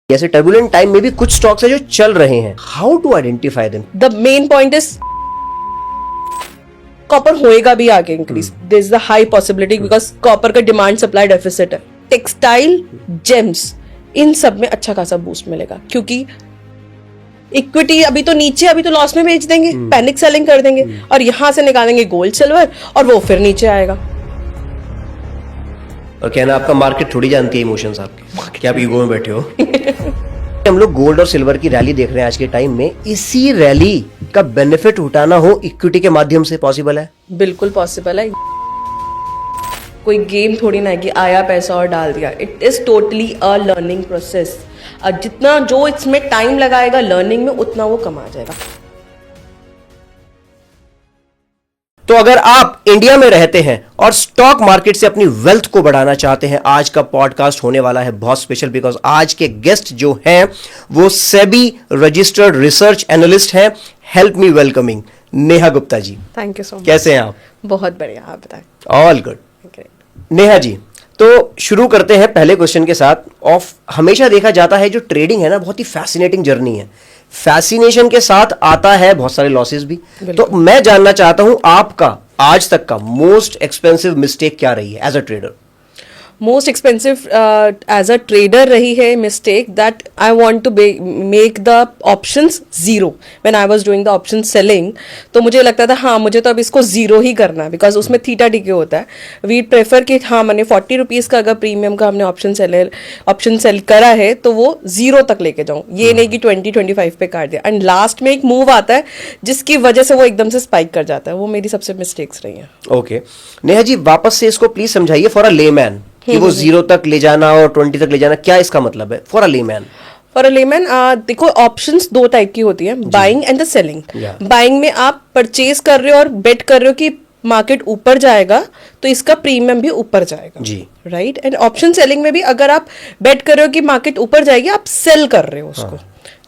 ऐसे turbulent time में भी कुछ स्टॉक्स है जो चल रहे हैं, how to identify them? The main point is copper होएगा भी आगे increase, there is the high possibility because copper का डिमांड सप्लाई डेफिसिट है। टेक्सटाइल, जेम्स, इन सब में अच्छा खासा बूस्ट मिलेगा क्योंकि इक्विटी अभी तो नीचे, अभी तो लॉस में बेच देंगे, पैनिक सेलिंग कर देंगे और यहां से निकालेंगे गोल्ड सिल्वर और वो फिर नीचे आएगा। और कहना आपका मार्केट थोड़ी जानती है इमोशंस आपके, क्या आप ईगो में बैठे हो? हम लोग गोल्ड और सिल्वर की रैली देख रहे हैं आज के टाइम में, इसी रैली का बेनिफिट उठाना हो इक्विटी के माध्यम से पॉसिबल है? बिल्कुल पॉसिबल है। कोई गेम थोड़ी ना है कि आया पैसा और डाल दिया। It is totally a learning process. जितना जो इसमें टाइम लगाएगा लर्निंग में उतना वो कमा जाएगा। तो अगर आप इंडिया में रहते हैं और स्टॉक मार्केट से अपनी वेल्थ को बढ़ाना चाहते हैं, आज का पॉडकास्ट होने वाला है बहुत स्पेशल, बिकॉज आज के गेस्ट जो हैं वो सेबी रजिस्टर्ड रिसर्च एनालिस्ट हैं। Help me welcoming Neha Gupta ji. Thank you so much. कैसे हैं आप? बहुत बढ़िया, आप बताएं। All good. नेहा जी, तो शुरू करते हैं पहले क्वेश्चन के साथ। हमेशा देखा जाता है जो ट्रेडिंग है ना, बहुत ही फैसिनेटिंग जर्नी है। फैसिनेशन के साथ आता है बहुत सारे लॉसेस भी। तो मैं जानना चाहता हूं आपका आज तक का मोस्ट एक्सपेंसिव मिस्टेक क्या रही है as a trader? Most expensive as a trader रही है mistake that I want to make the options zero when I was doing the option selling. तो मुझे लगता था हाँ मुझे तो अब इसको जीरो ही करना है बिकॉज उसमें थीटा डीके होता है। वी प्रेफर कि हाँ मैंने 40 रुपीज़ का अगर प्रीमियम का हमने ऑप्शन सेल करा है तो वो जीरो तक लेके जाऊँ, ये नहीं कि 20-25 पे काट दिया। एंड लास्ट में एक मूव आता है जिसकी वजह से वो एकदम से स्पाइक कर जाता है। वो मेरी सबसे मिस्टेक्स रही हैं। ओके नेहा जी, वापस से इसको प्लीज समझाइए फॉर अ लेमैन कि वो जीरो तक ले जाना और 20 तक ले जाना, क्या इसका मतलब है for a layman? For a layman देखो ऑप्शंस दो टाइप की होती है, buying and the selling. Buying में आप परचेज कर रहे हो और बेट कर रहे हो कि मार्केट ऊपर जाएगा तो इसका प्रीमियम भी ऊपर जाएगा जी, राइट। एंड ऑप्शन सेलिंग में भी अगर आप बेट कर रहे हो कि मार्केट ऊपर जाएगी, आप सेल कर रहे हो उसको,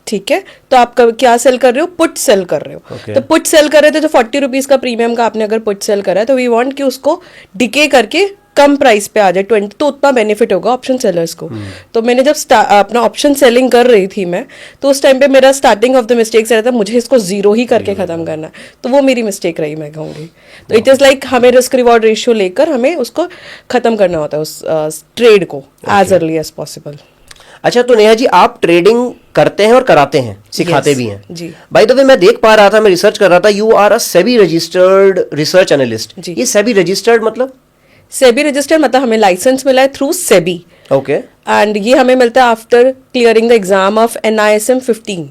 ठीक है। तो आप क्या सेल कर रहे हो? पुट सेल कर रहे हो। तो पुट सेल कर रहे थे तो 40 रुपीज का प्रीमियम का आपने अगर पुट सेल करा है तो वी वांट कि उसको डिके करके कम प्राइस पे आ जाए 20, तो उतना बेनिफिट होगा ऑप्शन सेलर्स को। तो मैंने जब अपना ऑप्शन सेलिंग कर रही थी मैं, तो उस टाइम पे मेरा स्टार्टिंग ऑफ द मिस्टेक्स रहता था मुझे इसको जीरो ही करके खत्म करना है। तो वो मेरी मिस्टेक रही मैं कहूँगी। तो इट इज लाइक हमें रिस्क रिवॉर्ड रेशियो लेकर हमें उसको खत्म करना होता है उस ट्रेड को एज अर्ली एज पॉसिबल। अच्छा, तो नेहा जी आप ट्रेडिंग करते हैं और कराते हैं, सिखाते भी हैं जी। बाय द वे मैं देख पा रहा था, मैं रिसर्च कर रहा था, you are a SEBI registered research analyst. ये सेबी रजिस्टर्ड मतलब? सेबी रजिस्टर्ड मतलब हमें लाइसेंस मिला है थ्रू सेबी। ओके। एंड ये हमें मिलता है after clearing the exam of NISM 15।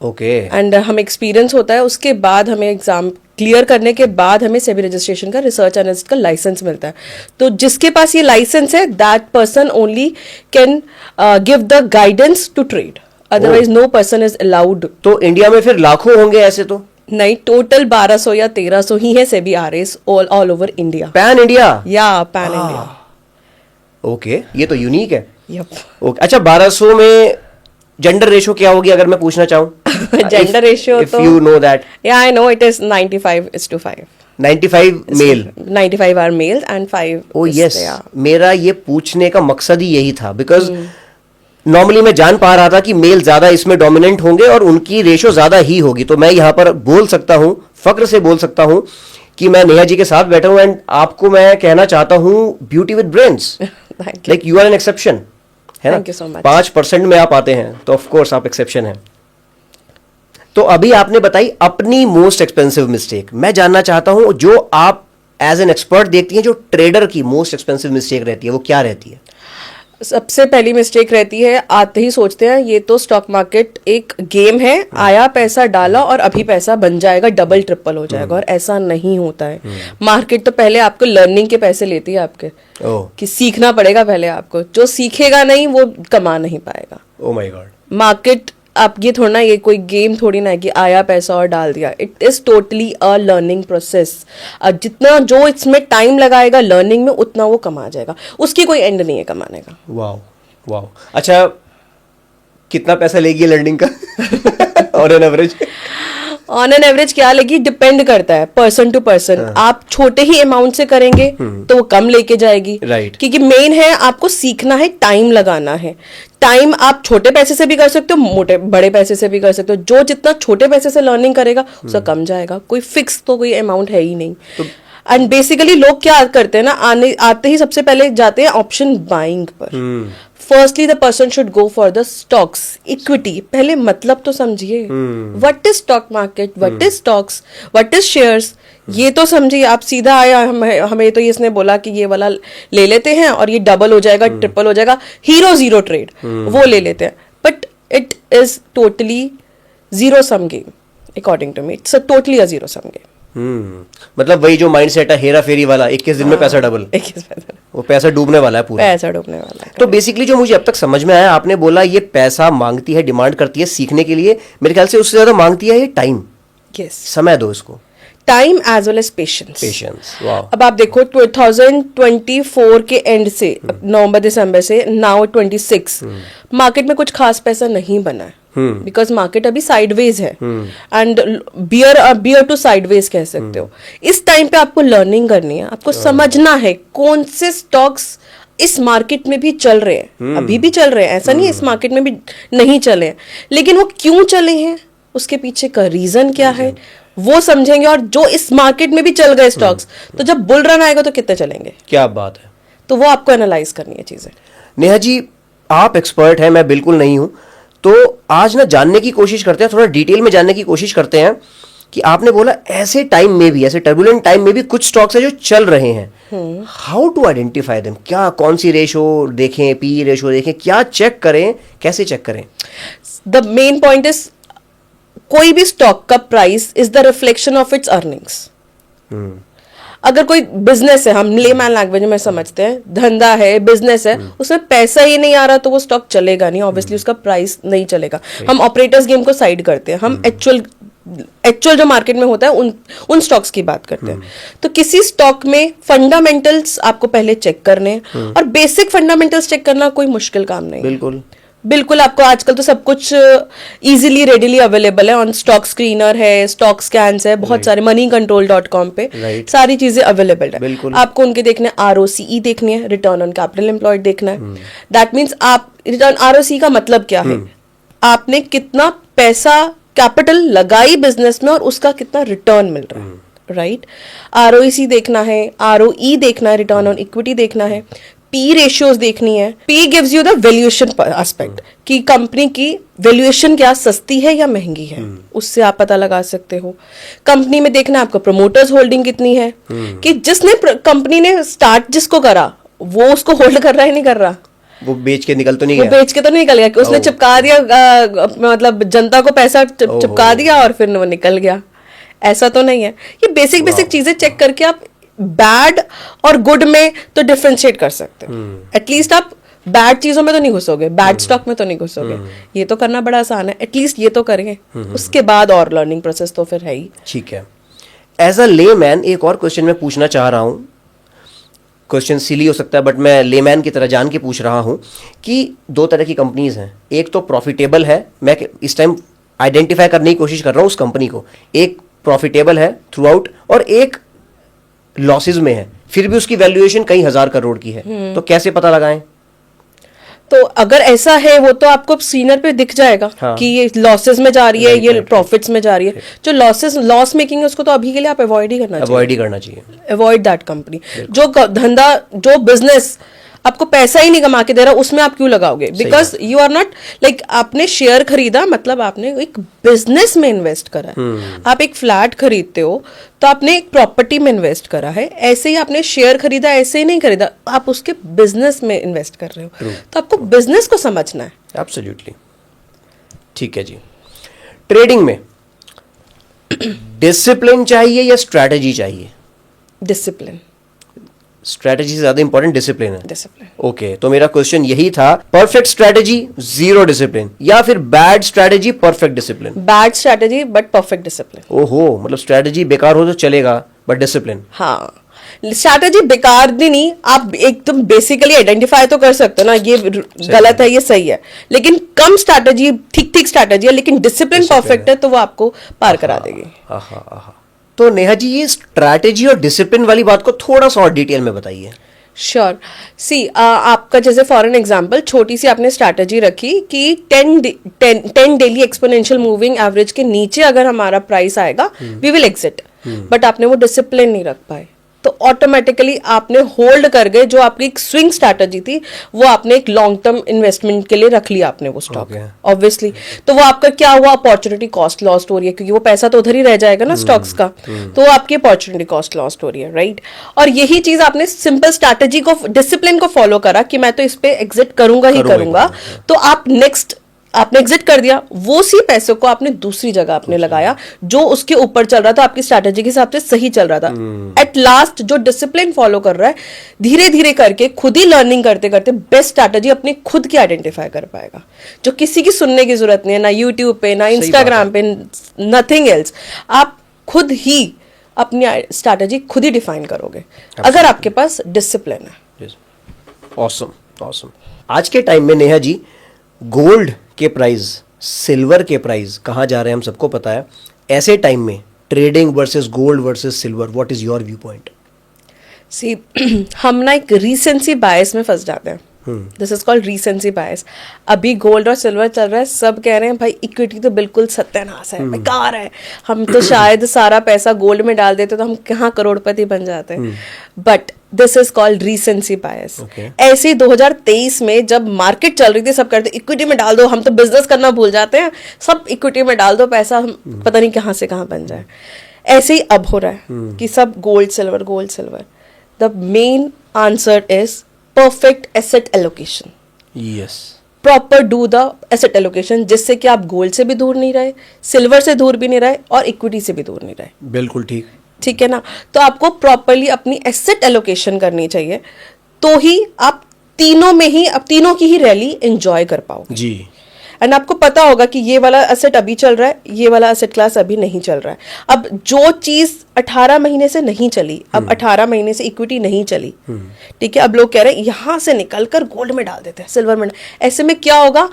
Okay. And हमें एक्सपीरियंस होता है, उसके बाद हमें एग्जाम क्लियर करने के बाद हमें सेबी रजिस्ट्रेशन का रिसर्च एनालिस्ट का लाइसेंस मिलता है। तो जिसके पास ये लाइसेंस है that person only can give the guidance to trade, otherwise no person is allowed. तो इंडिया में फिर लाखों होंगे ऐसे? तो नहीं, टोटल 1200 या 1300 ही है SEBI RAs all over India. Pan India? या पैन इंडिया। ओके, ये तो यूनिक है। यप। ओके, अच्छा 1200 में जेंडर रेशियो क्या होगी अगर मैं पूछना चाहूँ? Gender ratio if you know that. Yeah, I know it is 95:5. 95 male? 95 are males and 5 ओ is यस, yeah. मेरा ये पूछने का मकसद ही यही था बिकॉज नॉर्मली मैं जान पा रहा था कि मेल ज्यादा इसमें डोमिनेंट होंगे और उनकी रेशो ज्यादा ही होगी। तो मैं यहाँ पर बोल सकता हूँ, फक्र से बोल सकता हूँ कि मैं नेहा जी के साथ बैठा हूँ। एंड आपको मैं कहना चाहता हूँ beauty with brains, like you are an exception, है ना? 5% में आप आते हैं तो ऑफ कोर्स आप एक्सेप्शन हैं। तो अभी आपने बताई अपनी मोस्ट एक्सपेंसिव मिस्टेक। मैं जानना चाहता हूं जो आप एज एन एक्सपर्ट देखती हैं, जो ट्रेडर की मोस्ट एक्सपेंसिव मिस्टेक रहती है, वो क्या रहती है? सबसे पहली मिस्टेक रहती है, आते ही सोचते हैं ये तो स्टॉक मार्केट एक गेम है, आया पैसा डाला और अभी पैसा बन जाएगा, डबल ट्रिपल हो जाएगा। और ऐसा नहीं होता है। मार्केट तो पहले आपको लर्निंग के पैसे लेती है आपके, कि सीखना पड़ेगा पहले आपको। जो सीखेगा नहीं वो कमा नहीं पाएगा। Oh my God. मार्केट आप ये थोड़ा ना, ये कोई गेम थोड़ी ना है कि आया पैसा और डाल दिया। It is totally a learning process. जितना जो इसमें टाइम लगाएगा लर्निंग में उतना वो कमा जाएगा, उसकी कोई एंड नहीं है कमाने का। Wow wow. अच्छा, कितना पैसा लेगी लर्निंग का और an average? On an average क्या लेगी डिपेंड करता है पर्सन टू पर्सन। आप छोटे ही अमाउंट से करेंगे तो वो कम लेके जाएगी, Right. क्योंकि मेन है आपको सीखना है, टाइम लगाना है। टाइम आप छोटे पैसे से भी कर सकते हो, मोटे बड़े पैसे से भी कर सकते हो। जो जितना छोटे पैसे से लर्निंग करेगा उसका कम जाएगा। कोई फिक्स तो कोई अमाउंट है ही नहीं। एंड बेसिकली लोग क्या करते हैं ना, आते ही सबसे पहले जाते हैं ऑप्शन बाइंग पर। Firstly the person should go for the stocks, equity. पहले मतलब तो समझिए, what is stock market, what is stocks, what is shares, ये तो समझिए। आप सीधा आया हमें तो इसने बोला कि ये वाला ले लेते हैं और ये डबल हो जाएगा, ट्रिपल हो जाएगा, हीरो जीरो ट्रेड, वो ले लेते हैं। But it is totally zero sum game according to me. It's a totally a zero sum game. मतलब वही जो माइंडसेट है हेरा फेरी वाला, 21 दिन में पैसा डबल, 21 पैसा, वो पैसा डूबने वाला है पूरा। पैसा डूबने वाला है। तो बेसिकली जो मुझे अब तक समझ में आया, आपने बोला ये पैसा मांगती है, डिमांड करती है सीखने के लिए। मेरे ख्याल से उससे ज्यादा मांगती है ये टाइम, यस, समय दो इसको, time as well as patience. Patience. वाह। अब आप देखो 2024 के एंड से, नवंबर दिसंबर से नाउ 26 मार्केट में कुछ खास पैसा नहीं बना है, बिकॉज मार्केट अभी साइडवेज है। एंड बियर टू साइडवेज कह सकते हो। इस टाइम पे आपको लर्निंग करनी है, आपको समझना है कौन से स्टॉक्स इस मार्केट में भी चल रहे हैं। अभी भी चल रहे हैं, ऐसा नहीं इस मार्केट में भी नहीं चले हैं, लेकिन वो क्यों चले हैं, उसके पीछे का रीजन क्या है वो समझेंगे। और जो इस मार्केट में भी चल गए स्टॉक्स, तो जब बुल रन आएगा तो कितने चलेंगे, क्या बात है। तो वो आपको एनालाइज करनी है चीजें। नेहा जी, आप एक्सपर्ट हैं, मैं बिल्कुल नहीं हूं, तो आज ना जानने की कोशिश करते हैं, थोड़ा डिटेल में जानने की कोशिश करते हैं कि आपने बोला ऐसे टाइम में भी, ऐसे टर्बुलेंट टाइम में भी कुछ स्टॉक्स है जो चल रहे हैं। How to identify them? क्या, कौन सी रेशो देखें, पी रेशो देखें, क्या चेक करें, कैसे चेक करें? द मेन पॉइंट इज कोई भी स्टॉक का price is the reflection of its earnings. अगर कोई बिजनेस है, हम लेमैन लैंग्वेज में समझते हैं, धंधा है, बिजनेस है, उसमें पैसा ही नहीं आ रहा तो वो स्टॉक चलेगा नहीं, ऑब्वियसली उसका प्राइस नहीं चलेगा। हम ऑपरेटर्स गेम को साइड करते हैं, हम एक्चुअल जो मार्केट में होता है उन स्टॉक्स की बात करते हैं। तो किसी स्टॉक में फंडामेंटल्स आपको पहले चेक करने हैं, और बेसिक फंडामेंटल्स चेक करना कोई मुश्किल काम नहीं है। बिल्कुल आपको आजकल तो सब कुछ इजीली रेडिली अवेलेबल है। ऑन स्टॉक स्क्रीनर है, स्टॉक स्कैन्स है, बहुत सारे moneycontrol.com पे सारी चीजें अवेलेबल है। आपको उनके देखने ROCE देखनी है, रिटर्न ऑन कैपिटल एम्प्लॉयड देखना है। दैट मीन्स आप रिटर्न, ROCE का मतलब क्या है, आपने कितना पैसा कैपिटल लगाई बिजनेस में और उसका कितना रिटर्न मिल रहा है, राइट। ROEC देखना है, ROE देखना है, रिटर्न ऑन इक्विटी देखना है, पी रेशियोज देखनी है। P gives you the valuation aspect, कि कंपनी की वैल्यूएशन क्या सस्ती है या महंगी है, उससे आप पता लगा सकते हो। कंपनी में देखना है आपका प्रमोटर्स होल्डिंग कितनी है, कि जिसने कंपनी ने स्टार्ट जिसको करा वो उसको होल्ड कर रहा है नहीं कर रहा, वो बेच के निकल तो नहीं गया, वो बेच के तो नहीं निकल गया, कि उसने चिपका दिया, मतलब जनता को पैसा चिपका दिया और फिर वो निकल गया, ऐसा तो नहीं है। ये बेसिक चीजें चेक करके आप बैड और गुड में तो डिफरेंशिएट कर सकते हो। एटलीस्ट आप बैड चीजों में तो नहीं घुसोगे, बैड स्टॉक में तो नहीं घुसोगे। ये तो करना बड़ा आसान है, एटलीस्ट ये तो करेंगे, उसके बाद और लर्निंग प्रोसेस तो फिर है ही। ठीक है। एज अ लेमैन एक और क्वेश्चन मैं पूछना चाह रहा हूँ, क्वेश्चन सिली हो सकता है बट मैं लेमैन की तरह जान के पूछ रहा हूँ कि दो तरह की कंपनीज हैं। एक तो प्रॉफिटेबल है, मैं इस टाइम आइडेंटिफाई करने की कोशिश कर रहा हूँ उस कंपनी को। एक प्रॉफिटेबल है थ्रू आउट और एक लॉसेज में है, फिर भी उसकी वैल्यूएशन कई हजार करोड़ की है, तो कैसे पता लगाएं? तो अगर ऐसा है वो तो आपको स्क्रीनर पे दिख जाएगा कि ये लॉसेस में जा रही है, ये प्रॉफिट्स में जा रही है। जो लॉस मेकिंग है उसको तो अभी के लिए आप अवॉइड ही करना चाहिए, अवॉइड दैट कंपनी। जो धंधा, जो बिजनेस आपको पैसा ही नहीं कमा के दे रहा, उसमें आप क्यों लगाओगे? Because you are not like, आपने शेयर खरीदा मतलब आपने एक बिजनेस में इन्वेस्ट करा है। आप एक फ्लैट खरीदते हो तो आपने एक प्रॉपर्टी में इन्वेस्ट करा है, ऐसे ही आपने शेयर खरीदा, ऐसे ही नहीं खरीदा, आप उसके बिजनेस में इन्वेस्ट कर रहे हो। तो आपको बिजनेस को समझना है। एब्सोल्युटली ठीक है जी। ट्रेडिंग में डिसिप्लिन चाहिए या स्ट्रैटेजी चाहिए? डिसिप्लिन। स्ट्रैटेजी से ज्यादा इंपॉर्टेंट डिसिप्लिन है। डिसिप्लिन। ओके, तो मेरा क्वेश्चन यही था, परफेक्ट स्ट्रैटेजी जीरो डिसिप्लिन, या फिर bad strategy perfect discipline? Bad strategy but perfect discipline. ओहो, मतलब स्ट्रैटेजी बेकार हो तो चलेगा बट डिसिप्लिन। हाँ, स्ट्रैटेजी बेकार भी नहीं, आप एकदम बेसिकली आइडेंटिफाई तो कर सकते हो ना, ये गलत है ये सही है, लेकिन कम स्ट्रैटेजी ठीक ठीक स्ट्रैटेजी है, लेकिन डिसिप्लिन परफेक्ट है तो वो आपको पार करा देगी। तो नेहा जी ये स्ट्रैटेजी और डिसिप्लिन वाली बात को थोड़ा सा और डिटेल में बताइए। श्योर सी आपका जैसे फॉर एन एग्जाम्पल छोटी सी आपने स्ट्रैटेजी रखी कि 10 डेली एक्सपोनेंशियल मूविंग एवरेज के नीचे अगर हमारा प्राइस आएगा वी विल एग्जिट, बट आपने वो डिसिप्लिन नहीं रख पाए तो ऑटोमेटिकली आपने होल्ड कर गए, जो आपकी एक स्विंग स्ट्रैटेजी थी वो आपने एक लॉन्ग टर्म इन्वेस्टमेंट के लिए रख लिया आपने वो स्टॉक ऑब्वियसली, तो वो आपका क्या हुआ, अपॉर्चुनिटी कॉस्ट लॉस्ट हो रही है क्योंकि वो पैसा तो उधर ही रह जाएगा ना स्टॉक्स का, तो वो आपकी अपॉर्चुनिटी कॉस्ट लॉस्ट हो रही है, राइट। और यही चीज आपने सिंपल स्ट्रैटेजी को डिसिप्लिन को फॉलो करा कि मैं तो इस पे एग्जिट करूंगा ही करूंगा, तो आप नेक्स्ट आपने एग्जिट कर दिया, वो सी पैसों को आपने दूसरी जगह आपने लगाया जो उसके ऊपर चल रहा था, आपकी स्ट्रैटेजी के हिसाब से सही चल रहा था। एट लास्ट जो डिसिप्लिन फॉलो कर रहा है धीरे धीरे करके खुद ही लर्निंग करते करते बेस्ट स्ट्रैटेजी अपनी खुद की आइडेंटिफाई कर पाएगा, जो किसी की सुनने की जरूरत नहीं है, ना यूट्यूब पे ना इंस्टाग्राम पे, नथिंग एल्स, आप खुद ही अपनी स्ट्रैटेजी खुद ही डिफाइन करोगे अगर आपके पास डिसिप्लिन है। Awesome awesome. आज के टाइम में नेहा जी गोल्ड के प्राइस, सिल्वर के प्राइस कहाँ जा रहे हैं हम सबको पता है, ऐसे टाइम में trading versus gold versus silver, what is your view point? See हम ना एक रीसेंसी बायस में फंस जाते हैं, this is called recency bias. अभी गोल्ड और सिल्वर चल रहा है, सब कह रहे हैं भाई इक्विटी तो बिल्कुल सत्यानाश है, बेकार है, हम तो शायद सारा पैसा गोल्ड में डाल देते तो हम कहाँ करोड़पति बन जाते हैं, but this is called recency बायस। ऐसे 2023 में जब मार्केट चल रही थी सब कहते इक्विटी में डाल दो, हम तो बिजनेस करना भूल जाते हैं, सब इक्विटी में डाल दो पैसा, हम पता नहीं कहाँ से कहाँ बन जाए। ऐसे ही अब हो रहा है कि सब gold silver gold silver. The main answer is perfect asset allocation. Yes. Proper do the asset allocation, जिससे कि आप गोल्ड से भी दूर नहीं रहे, सिल्वर से दूर भी नहीं रहे और इक्विटी से भी दूर नहीं रहे। बिल्कुल ठीक, ठीक है ना। तो आपको प्रॉपरली अपनी एसेट एलोकेशन करनी चाहिए, तो ही आप तीनों में ही अब तीनों की ही रैली एंजॉय कर पाओगे जी। एंड आपको पता होगा कि ये वाला एसेट अभी चल रहा है, ये वाला एसेट क्लास अभी नहीं चल रहा है। अब जो चीज 18 महीने से नहीं चली, अब 18 महीने से इक्विटी नहीं चली, ठीक है, अब लोग कह रहे हैं यहां से निकलकर गोल्ड में डाल देते हैं, सिल्वर में। ऐसे में क्या होगा,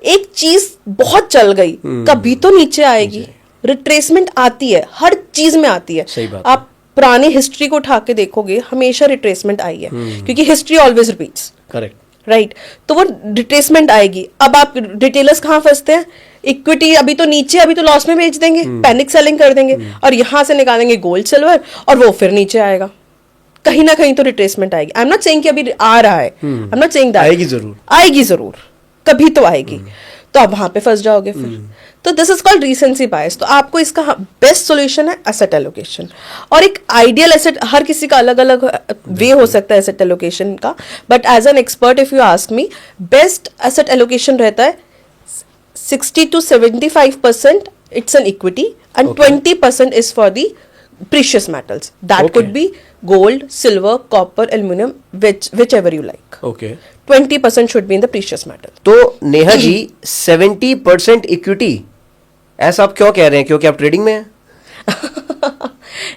एक चीज बहुत चल गई कभी तो नीचे आएगी, रिट्रेसमेंट आती है, हर चीज में आती है। सही बात। आप पुरानी हिस्ट्री को उठा के देखोगे, हमेशा रिट्रेसमेंट आई है, क्योंकि history always repeats, correct, right. तो वो रिट्रेसमेंट आएगी। अब आप रिटेलर्स कहाँ फंसते हैं, इक्विटी अभी तो नीचे, अभी तो लॉस में बेच देंगे, पैनिक सेलिंग कर देंगे और यहां से निकालेंगे गोल्ड सिल्वर और वो फिर नीचे आएगा, कहीं ना कहीं तो रिट्रेसमेंट आएगी। आई एम नॉट सेइंग कि अभी आ रहा है, I am not saying that, आएगी जरूर, कभी तो आएगी, तो आप वहां पे फंस जाओगे फिर। तो दिस इज कॉल्ड रीसेंसी बायस। तो आपको इसका बेस्ट सॉल्यूशन है एसेट एलोकेशन, और एक आइडियल एसेट, हर किसी का अलग अलग वे हो सकता है एसेट एलोकेशन का, but as an expert if you ask me, best asset allocation रहता है 60 to 75% it's an equity and 20% is for the precious metals. That could be gold, silver, copper, aluminum, whichever you like. Okay. 20% should be in the precious metal. तो Neha ji 70% equity, ऐसा आप क्यों कह रहे हैं, क्योंकि आप ट्रेडिंग में हैं?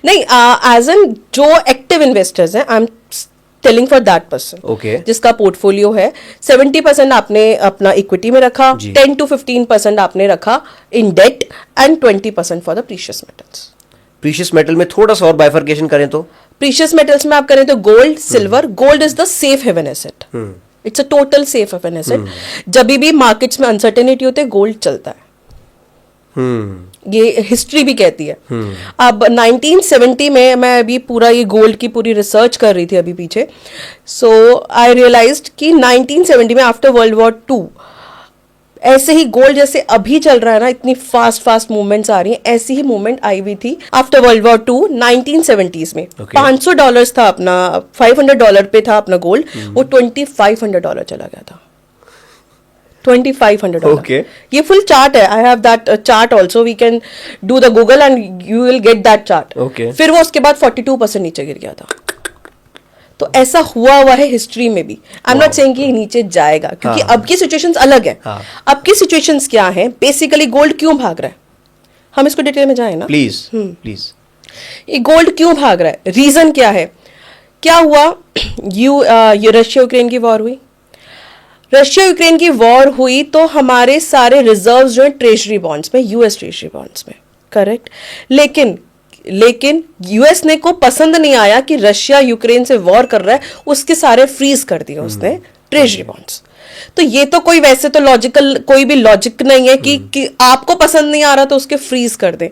नहीं, एज एन जो एक्टिव इन्वेस्टर्स हैं, I am telling for that person, Okay. जिसका पोर्टफोलियो है 70% आपने अपना इक्विटी में रखा, 10 to 15% आपने रखा in debt and 20% for the precious metals. Precious metal में थोड़ा सा और बाइफर्केशन करें तो? प्रीशियस मेटल्स में आप करें तो gold, silver. Gold is the safe haven asset, it's a total safe haven asset. जब भी मार्केट्स में अनसर्टेनिटी होते है, गोल्ड चलता है, ये हिस्ट्री भी कहती है। अब 1970 में मैं अभी पूरा ये गोल्ड की पूरी रिसर्च कर रही थी अभी पीछे, सो आई रियलाइज्ड कि 1970 में आफ्टर वर्ल्ड वॉर 2 ऐसे ही गोल्ड जैसे अभी चल रहा है ना, इतनी फास्ट मूवमेंट्स आ रही हैं, ऐसी ही मूवमेंट आई हुई थी आफ्टर वर्ल्ड वॉर 2 1970s में। $500 था अपना, $500 पे था अपना गोल्ड, वो $2,500 चला गया था, $2,500। Okay. ये फुल चार्ट है, I have that chart also, we can do the Google and you will get that chart. Okay. फिर वो उसके बाद 42% नीचे गिर गया था। तो ऐसा हुआ है हिस्ट्री में भी। आई एम नॉट सेइंग कि नीचे जाएगा, क्योंकि अब की सिचुएशंस अलग है। अब की सिचुएशंस क्या है, बेसिकली गोल्ड क्यों भाग रहा है, हम इसको डिटेल में जाएं ना प्लीज प्लीज। ये गोल्ड क्यों भाग रहा है, रीजन क्या है? क्या हुआ, रशिया यूक्रेन की वॉर हुई। रशिया यूक्रेन की वॉर हुई तो हमारे सारे रिजर्व्स जो है ट्रेजरी बॉन्ड्स में, यूएस ट्रेजरी बॉन्ड्स में, करेक्ट। लेकिन यूएस ने को पसंद नहीं आया कि रशिया यूक्रेन से वॉर कर रहा है, उसके सारे फ्रीज कर दिए उसने ट्रेजरी बॉन्ड्स। तो ये तो कोई वैसे तो लॉजिकल कोई भी लॉजिक नहीं है कि आपको पसंद नहीं आ रहा तो उसके फ्रीज कर दें।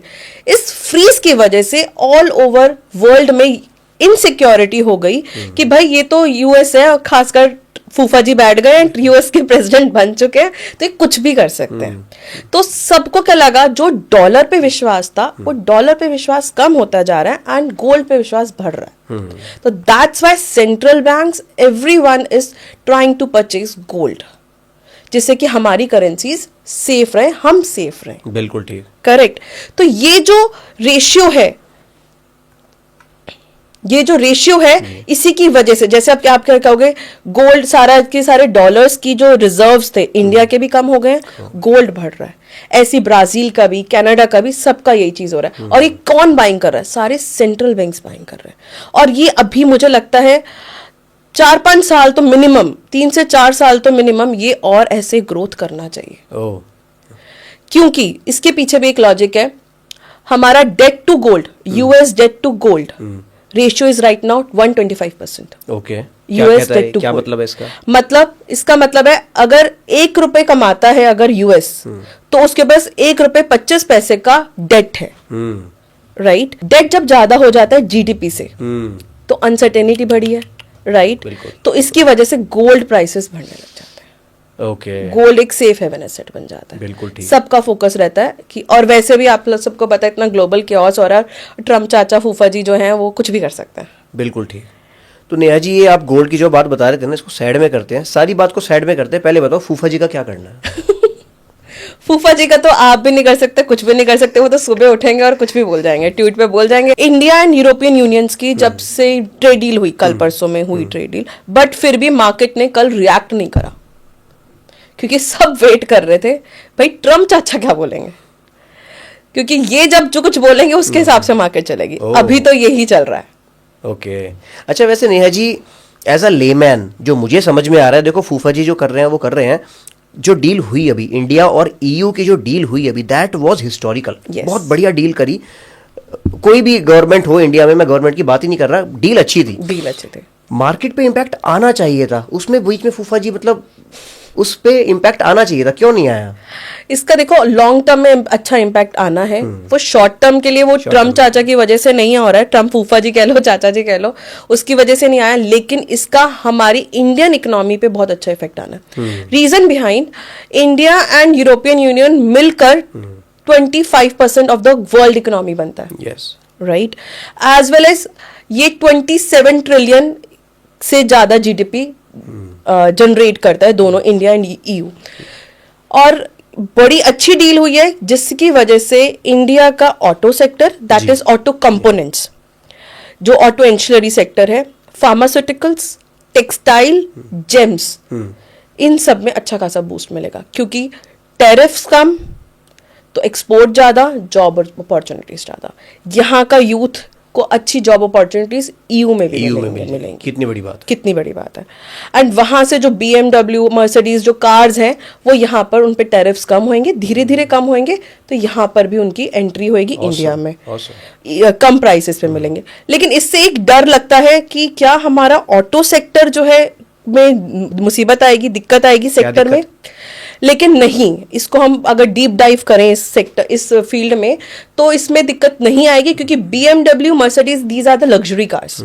इस फ्रीज की वजह से ऑल ओवर वर्ल्ड में इनसिक्योरिटी हो गई कि भाई ये तो यूएस है, और खासकर फूफा जी बैठ गए एंड यूएस के प्रेसिडेंट बन चुके हैं, तो ये कुछ भी कर सकते हैं। तो सबको क्या लगा, जो डॉलर पे विश्वास था वो डॉलर पे विश्वास कम होता जा रहा है एंड गोल्ड पे विश्वास बढ़ रहा है। तो that's why central banks everyone is trying to purchase gold, जिससे कि हमारी करेंसीज सेफ रहे, हम सेफ रहे। बिल्कुल ठीक, करेक्ट। तो ये जो रेशियो है, इसी की वजह से, जैसे आप क्या कहोगे, गोल्ड सारा के सारे डॉलर्स की जो रिजर्व्स थे इंडिया के भी कम हो गए, गोल्ड बढ़ रहा है। ऐसी ब्राजील का भी, कनाडा का भी, सबका यही चीज हो रहा है। और ये कौन बाइंग कर रहा है? सारे सेंट्रल बैंक्स बाइंग कर रहे हैं। और ये अभी मुझे लगता है 4-5 साल तो मिनिमम, 3 से 4 साल तो मिनिमम ये और ऐसे ग्रोथ करना चाहिए। क्योंकि इसके पीछे भी एक लॉजिक है। हमारा debt to gold, US debt to gold ratio is right now 125%। Okay, US debt to क्या गोल्ड। मतलब है इसका? इसका मतलब है अगर 1 रुपए कमाता है अगर यूएस, तो उसके पास 1 रुपए 25 पैसे का डेट है, राइट। डेट जब ज्यादा हो जाता है जीडीपी से, तो अनसर्टेनिटी बढ़ी है, राइट। तो इसकी वजह से गोल्ड प्राइसेस बढ़ने लग जाते हैं। ओके, गोल्ड एक सेफ हेवन एसेट बन जाता है। बिल्कुल ठीक। सबका फोकस रहता है कि, और वैसे भी आप लोग सबको पता है इतना ग्लोबल केओस हो रहा है, ट्रम्प चाचा फूफा जी जो हैं वो कुछ भी कर सकते हैं। बिल्कुल ठीक। तो नेहा जी, ये आप गोल्ड की जो बात बता रहे थे ना, इसको साइड में करते हैं, सारी बात को साइड में करते हैं। पहले बताओ फूफा जी का क्या करना है? फूफा जी का तो आप भी नहीं कर सकते, कुछ भी नहीं कर सकते। वो तो सुबह उठेंगे और कुछ भी बोल जाएंगे, ट्वीट पे बोल जाएंगे। इंडिया एंड यूरोपियन यूनियंस की जब से ट्रेड डील हुई, कल परसों में हुई ट्रेड डील, बट फिर भी मार्केट ने कल रिएक्ट नहीं करा, क्योंकि सब वेट कर रहे थे भाई ट्रम्प चाचा क्या बोलेंगे, क्योंकि ये जब जो कुछ बोलेंगे उसके हिसाब से मार्केट चलेगी। अभी तो यही चल रहा है। ओके, अच्छा, वैसे Neha ji, as a layman जो मुझे समझ में आ रहा है, देखो फूफा जी जो कर रहे हैं वो कर रहे हैं, जो डील हुई अभी इंडिया और ईयू की जो डील हुई अभी, दैट वाज हिस्टोरिकल। बहुत बढ़िया डील करी। कोई भी गवर्नमेंट हो इंडिया में, मैं गवर्नमेंट की बात ही नहीं कर रहा, डील अच्छी थी, डील अच्छे थे। मार्केट पे इम्पैक्ट आना चाहिए था, उसमें बीच में फूफा जी मतलब उस पे इम्पैक्ट आना चाहिए था, क्यों नहीं आया? इसका देखो लॉन्ग टर्म में अच्छा इम्पैक्ट आना है, वो शॉर्ट टर्म के लिए वो ट्रम्प चाचा की वजह से नहीं हो रहा है, ट्रम्प फूफा जी कह लो, चाचा जी कह लो, उसकी वजह से नहीं आया। लेकिन इसका हमारी इंडियन इकोनॉमी पे बहुत अच्छा इफेक्ट आना है। Reason behind, India and European union मिलकर 25% ऑफ द वर्ल्ड इकोनॉमी बनता है, yes, right. As well as ये 27 ट्रिलियन से ज्यादा जीडीपी जनरेट करता है, दोनों इंडिया एंड ईयू। और बड़ी अच्छी डील हुई है, जिसकी वजह से इंडिया का auto sector, that is auto components, जो ऑटो एंसिलरी सेक्टर है, फार्मास्यूटिकल्स, टेक्सटाइल, जेम्स, इन सब में अच्छा खासा बूस्ट मिलेगा, क्योंकि टैरिफ्स कम तो एक्सपोर्ट ज्यादा, जॉब अपॉर्चुनिटीज ज्यादा। यहाँ का यूथ को अच्छी जॉब अपॉर्चुनिटीज ईयू में भी मिलेंगी। कितनी बड़ी बात, कितनी बड़ी बात है। एंड वहां से जो BMW, मर्सिडीज जो कार्स हैं, वो यहाँ पर उन पे टैरिफ्स कम होंगे, धीरे धीरे कम होंगे, तो यहाँ पर भी उनकी एंट्री होगी इंडिया में, कम प्राइसेस पे मिलेंगे। लेकिन इससे एक डर लगता है कि क्या हमारा ऑटो सेक्टर जो है में मुसीबत आएगी, दिक्कत आएगी सेक्टर में। लेकिन नहीं, इसको हम अगर डीप डाइव करें इस सेक्टर, इस फील्ड में, तो इसमें दिक्कत नहीं आएगी, क्योंकि BMW, Mercedes, these are the luxury cars.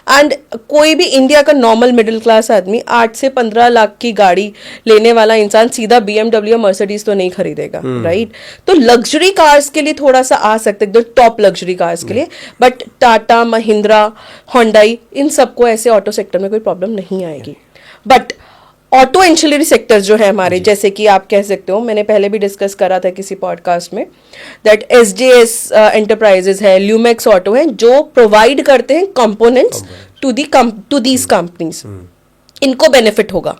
And कोई भी इंडिया का नॉर्मल मिडिल क्लास आदमी 8 से 15 लाख की गाड़ी लेने वाला इंसान सीधा BMW या मर्सिडीज तो नहीं खरीदेगा, राइट। तो लग्जरी कार्स के लिए थोड़ा सा आ सकते हैं, टॉप लग्जरी कार्स के लिए, बट टाटा, महिंद्रा, होंडाई, इन सबको ऐसे ऑटो सेक्टर में कोई प्रॉब्लम नहीं आएगी। बट ऑटो एंसिलरी सेक्टर्स जो है हमारे, जैसे कि आप कह सकते हो, मैंने पहले भी डिस्कस करा था किसी पॉडकास्ट में, दैट SJS एंटरप्राइजेस है, ल्यूमेक्स ऑटो है, जो प्रोवाइड करते हैं कंपोनेंट्स टू दीज कंपनीज। इनको बेनिफिट होगा।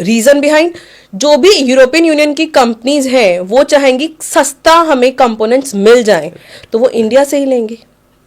रीजन बिहाइंड, जो भी यूरोपियन यूनियन की कंपनीज हैं वो चाहेंगी सस्ता हमें कंपोनेंट्स मिल जाएं, तो वो इंडिया से ही लेंगी।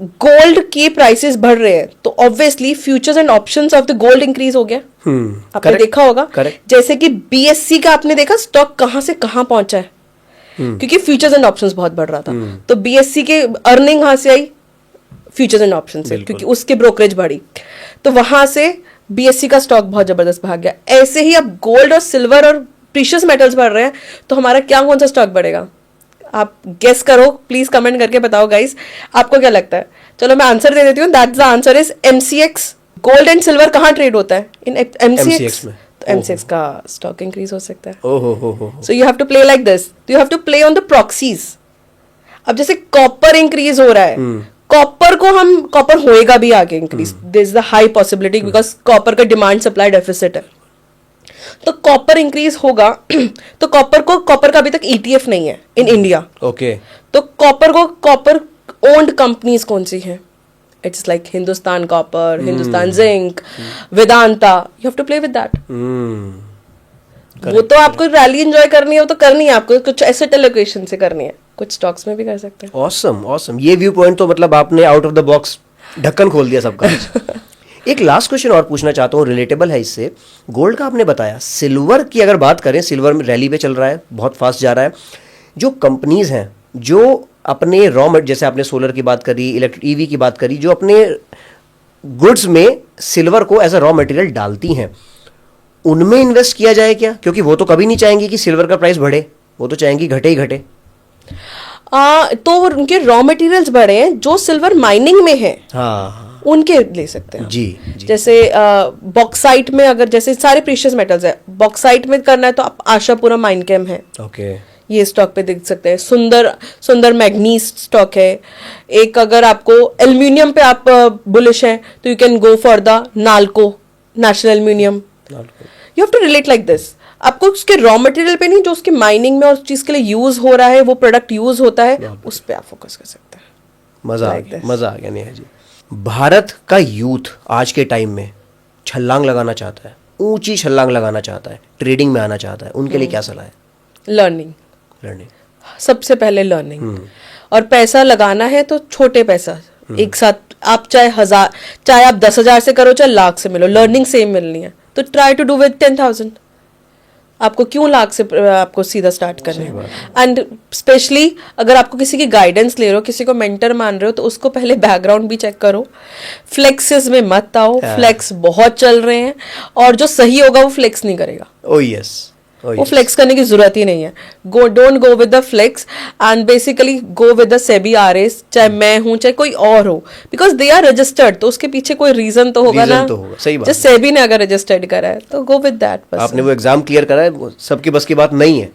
गोल्ड के प्राइसेस बढ़ रहे हैं तो obviously futures and options of the gold increase हो गया। आपने correct, देखा होगा correct. जैसे कि बीएससी का आपने देखा स्टॉक कहां से कहां पहुंचा है, क्योंकि फ्यूचर्स एंड ऑप्शंस बहुत बढ़ रहा था। तो बीएससी के अर्निंग कहां से आई, फ्यूचर्स एंड ऑप्शन से, क्योंकि उसकी ब्रोकरेज बढ़ी, तो वहां से बीएससी का स्टॉक बहुत जबरदस्त भाग गया। ऐसे ही अब गोल्ड और सिल्वर और प्रीशियस मेटल्स बढ़ रहे हैं तो हमारा क्या कौन सा स्टॉक बढ़ेगा, आप गेस करो, प्लीज कमेंट करके बताओ गाइस, आपको क्या लगता है। चलो मैं आंसर दे देती हूँ, that's the answer is MCX. Gold and silver कहाँ ट्रेड होता है, इन एमसीएक्स में। तो एमसीएक्स का स्टॉक इंक्रीज हो सकता है। So you have to play like this, you have to play on the proxies. अब जैसे कॉपर इंक्रीज हो रहा है, कॉपर को हम, कॉपर होएगा भी आगे increase, this is the high possibility because copper का डिमांड सप्लाई डेफिसिट है, तो कॉपर इंक्रीज होगा। तो कॉपर का अभी तक ईटीएफ नहीं है इन इंडिया। ओके, तो कॉपर ओन्ड कंपनीज कौन सी हैं, it's like Hindustan Copper, Hindustan Zinc, Vedanta, you have to play with that. वो तो आपको रैली एंजॉय करनी है, वो तो करनी है आपको, कुछ एसेट एलोकेशन से करनी है, कुछ स्टॉक्स में भी कर सकते हैं। ऑसम ऑसम, ये व्यू पॉइंट तो मतलब आपने आउट ऑफ द बॉक्स ढक्कन खोल दिया सबका। एक लास्ट क्वेश्चन और पूछना चाहता हूँ, रिलेटेबल है इससे। गोल्ड का आपने बताया, सिल्वर की अगर बात करें, सिल्वर में रैली पे चल रहा है, बहुत फास्ट जा रहा है। जो कंपनीज हैं जो अपने रॉ मटेरियल, जैसे आपने सोलर की बात करी, इलेक्ट्रिक ईवी की बात करी, जो अपने गुड्स में सिल्वर को एज अ रॉ मटेरियल डालती हैं, उनमें इन्वेस्ट किया जाए क्या? क्योंकि वो तो कभी नहीं चाहेंगी कि सिल्वर का प्राइस बढ़े, वो तो चाहेंगी घटे ही घटे। तो उनके रॉ मटेरियल्स बढ़े हैं, जो सिल्वर माइनिंग में है हाँ, उनके ले सकते हैं जी। जैसे बॉक्साइट में, अगर जैसे सारे प्रीशियस मेटल्स है, बॉक्साइट में करना है तो आप आशापुरा माइन कैम है, ओके, ये स्टॉक पे देख सकते हैं। सुंदर मैग्नीज स्टॉक है एक। अगर आपको एल्यूमिनियम पे आप बुलिश हैं तो you can go for the NALCO, National Aluminium. You have to relate like this. आपको उसके रॉ मटेरियल पे नहीं, जो उसके माइनिंग में और उस चीज के लिए यूज हो रहा है, वो प्रोडक्ट यूज होता है, उस पे आप फोकस कर सकते हैं। मजा आ गया, मजा आ गया नेहा जी। भारत का यूथ आज के टाइम में छलांग लगाना चाहता है, ऊंची छलांग लगाना चाहता है, ट्रेडिंग में आना चाहता है, उनके लिए क्या सलाह है? लर्निंग, सबसे पहले लर्निंग। और पैसा लगाना है तो छोटे पैसा एक साथ, आप चाहे 1000, चाहे आप 10,000 से करो, चाहे लाख से मिलो, लर्निंग सेम मिलनी है। तो ट्राई टू डू विद 10,000। आपको क्यों लाख से आपको सीधा स्टार्ट करना है? एंड स्पेशली अगर आपको किसी की गाइडेंस ले रहे हो, किसी को मेंटर मान रहे हो, तो उसको पहले बैकग्राउंड भी चेक करो। फ्लेक्सेस में मत आओ, फ्लेक्स बहुत चल रहे हैं, और जो सही होगा वो फ्लेक्स नहीं करेगा। ओह यस, वो फ्लेक्स करने की जरूरत ही नहीं है। Don't go with the flex and basically go with the SEBI RAs, चाहे मैं हूं चाहे कोई और हो, बिकॉज दे आर रजिस्टर्ड, तो उसके पीछे कोई रीजन तो होगा ना। तो होगा, सही बात। जस्ट सेबी ने अगर रजिस्टर्ड करा है तो गो विद दैट। आपने वो एग्जाम क्लियर करा है, वो सबकी बस की बात नहीं है।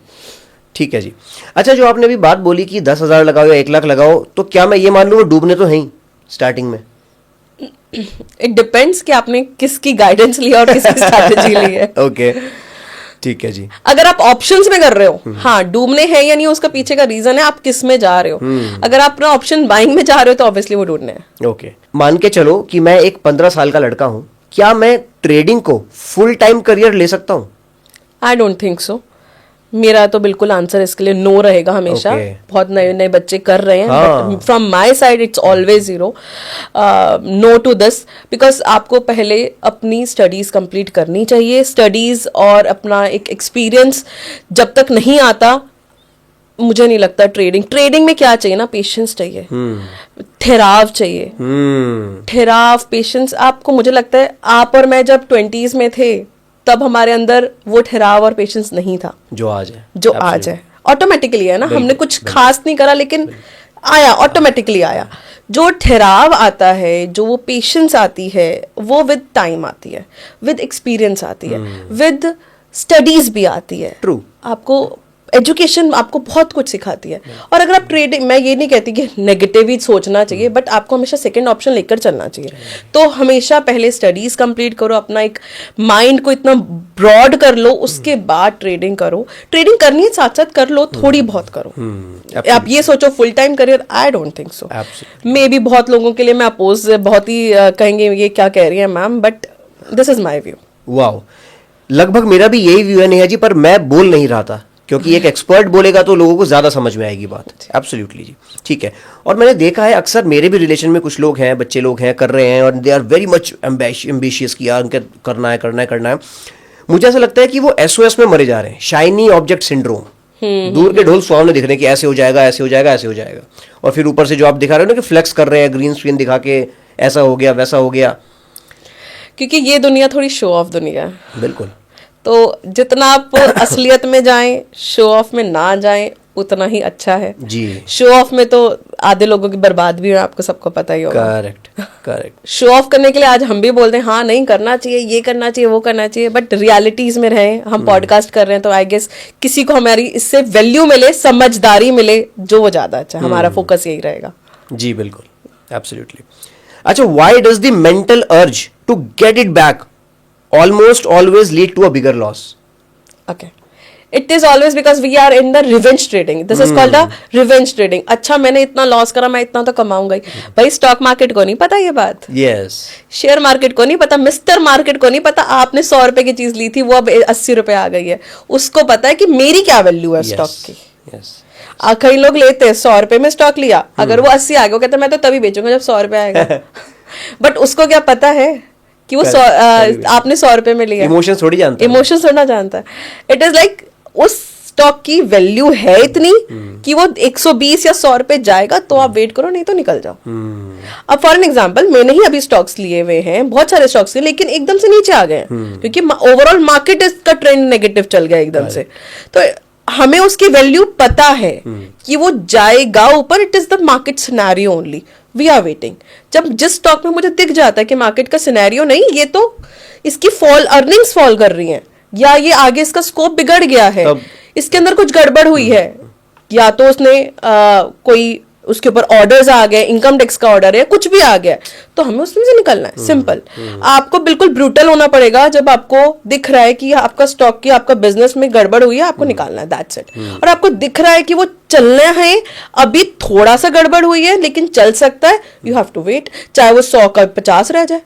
ठीक है जी। अच्छा, जो आपने अभी बात बोली कि 10,000 लगाओ या 1 लाख लगाओ, तो क्या मैं ये मान लूं वो डूबने तो है ही स्टार्टिंग में? इट डिपेंड्स कि आपने किसकी गाइडेंस लिया और किसकी स्ट्रैटेजी ली है। ओके, ठीक है जी। अगर आप ऑप्शंस में कर रहे हो, हाँ डूबने हैं या नहीं, उसका पीछे का रीजन है आप किस में जा रहे हो। अगर आप अपना ऑप्शन बाइंग में जा रहे हो तो ऑब्वियसली वो डूबने हैं। ओके, मान के चलो कि मैं एक 15 साल का लड़का हूं, क्या मैं ट्रेडिंग को फुल टाइम करियर ले सकता हूं? I don't think so. मेरा तो बिल्कुल आंसर इसके लिए नो रहेगा हमेशा। बहुत नए नए बच्चे कर रहे हैं, but from my side it's always no to this, because आपको पहले अपनी स्टडीज कंप्लीट करनी चाहिए। स्टडीज और अपना एक एक्सपीरियंस जब तक नहीं आता, मुझे नहीं लगता ट्रेडिंग में क्या चाहिए ना, पेशेंस चाहिए, ठहराव चाहिए, ठहराव, पेशेंस। आपको, मुझे लगता है आप और मैं जब 20s में थे तब हमारे अंदर वो ठहराव और पेशेंस नहीं था जो आज है। ऑटोमेटिकली है ना, हमने कुछ खास नहीं करा लेकिन आया, ऑटोमेटिकली आया। जो ठहराव आता है, जो वो पेशेंस आती है, वो विद टाइम आती है, विद एक्सपीरियंस आती है, विद स्टडीज भी आती है। ट्रू। आपको एजुकेशन आपको बहुत कुछ सिखाती है। और अगर आप ट्रेडिंग, मैं ये नहीं कहती कि नेगेटिव ही सोचना चाहिए, बट आपको हमेशा सेकंड ऑप्शन लेकर चलना चाहिए। तो हमेशा पहले स्टडीज कंप्लीट करो, अपना एक माइंड को इतना ब्रॉड कर लो, उसके बाद ट्रेडिंग करो। ट्रेडिंग करनी है साथ साथ कर लो, थोड़ी बहुत करो। आप ये सोचो full time career, I don't think so. May be बहुत लोगों के लिए मैं अपोज, बहुत ही कहेंगे ये क्या कह रही है ma'am, but this is my view. Wow, लगभग मेरा भी यही व्यू है नेहा जी, पर मैं बोल नहीं रहा था क्योंकि एक एक्सपर्ट बोलेगा तो लोगों को ज्यादा समझ में आएगी बात। एब्सोल्युटली जी, ठीक है। और मैंने देखा है अक्सर मेरे भी रिलेशन में कुछ लोग हैं, बच्चे लोग हैं, कर रहे हैं और they are very much ambitious कि यार उनके करना है। मुझे ऐसा लगता है कि वो SOS में मरे जा रहे हैं, शाइनी ऑब्जेक्ट सिंड्रोम। दूर के ढोल सुहावने दिख रहे हैं कि ऐसे हो जाएगा, ऐसे हो जाएगा, ऐसे हो जाएगा, और फिर ऊपर से जो आप दिखा रहे हो ना कि फ्लेक्स कर रहे हैं, ग्रीन स्क्रीन दिखा के ऐसा हो गया, वैसा हो गया। क्योंकि ये दुनिया थोड़ी शो ऑफ दुनिया है। बिल्कुल। तो जितना आप असलियत में जाएं, शो ऑफ में ना जाएं, उतना ही अच्छा है जी। शो ऑफ में तो आधे लोगों की बर्बाद भी है, आपको सबको पता ही होगा। करेक्ट। शो ऑफ करने के लिए आज हम भी बोलते हैं हाँ नहीं करना चाहिए, ये करना चाहिए, वो करना चाहिए, बट रियलिटीज में रहें। हम पॉडकास्ट कर रहे हैं तो आई गेस किसी को हमारी इससे वैल्यू मिले, समझदारी मिले, जो वो ज्यादा अच्छा। हमारा फोकस यही रहेगा। जी बिल्कुल, एब्सोल्युटली। अच्छा, why does the mental urge to get it back almost always lead to a bigger loss? Okay. It is always because we are in the revenge trading. This is called a revenge trading. अच्छा मैंने इतना loss करा, मैं इतना तो कमाऊंगा ही। भाई stock market को नहीं पता ये बात। Yes. शेयर मार्केट को नहीं पता, मिस्टर मार्केट को नहीं पता। आपने 100 रुपए की चीज ली थी, वो अब 80 रुपए आ गई है। उसको पता है कि मेरी क्या वैल्यू है स्टॉक की। Yes. कई लोग लेते हैं 100 रुपए में स्टॉक लिया, अगर वो 80 आ गया, वो कहते मैं तो तभी बेचूंगा जब 100 रुपए आएगा। बट उसको क्या पता है कि वो आपने 100 रुपए में लिया। इमोशन थोड़ी जानता है। इमोशन थोड़ा जानता है। इट इज लाइक उस स्टॉक की वैल्यू है इतनी कि वो 120 या 100 रुपए जाएगा, तो आप वेट करो, नहीं तो निकल जाओ। अब फॉर एन एग्जांपल, मैंने ही अभी स्टॉक्स लिए हुए हैं, बहुत सारे स्टॉक्स लिए, लेकिन एकदम से नीचे आ गए क्योंकि ओवरऑल मार्केट का ट्रेंड नेगेटिव चल गया एकदम से। तो हमें उसकी वैल्यू पता है कि वो जाएगा ऊपर। It is the market scenario only, we are waiting. जब जिस स्टॉक में मुझे दिख जाता है कि मार्केट का सिनेरियो नहीं, ये तो इसकी अर्निंग्स फॉल कर रही हैं, या ये आगे इसका स्कोप बिगड़ गया है, इसके अंदर कुछ गड़बड़ हुई है, या तो उसने कोई उसके ऊपर ऑर्डर्स आ गए, इनकम टैक्स का ऑर्डर है, कुछ भी आ गया, तो हमें उसमें से निकलना है। सिंपल। आपको बिल्कुल ब्रूटल होना पड़ेगा जब आपको दिख रहा है कि आपका स्टॉक की, आपका बिजनेस में गड़बड़ हुई है, आपको निकालना है, दैट्स इट। और आपको दिख रहा है कि वो चलना है, अभी थोड़ा सा गड़बड़ हुई है लेकिन चल सकता है, यू हैव टू वेट। चाहे वो 100 का 50 रह जाए,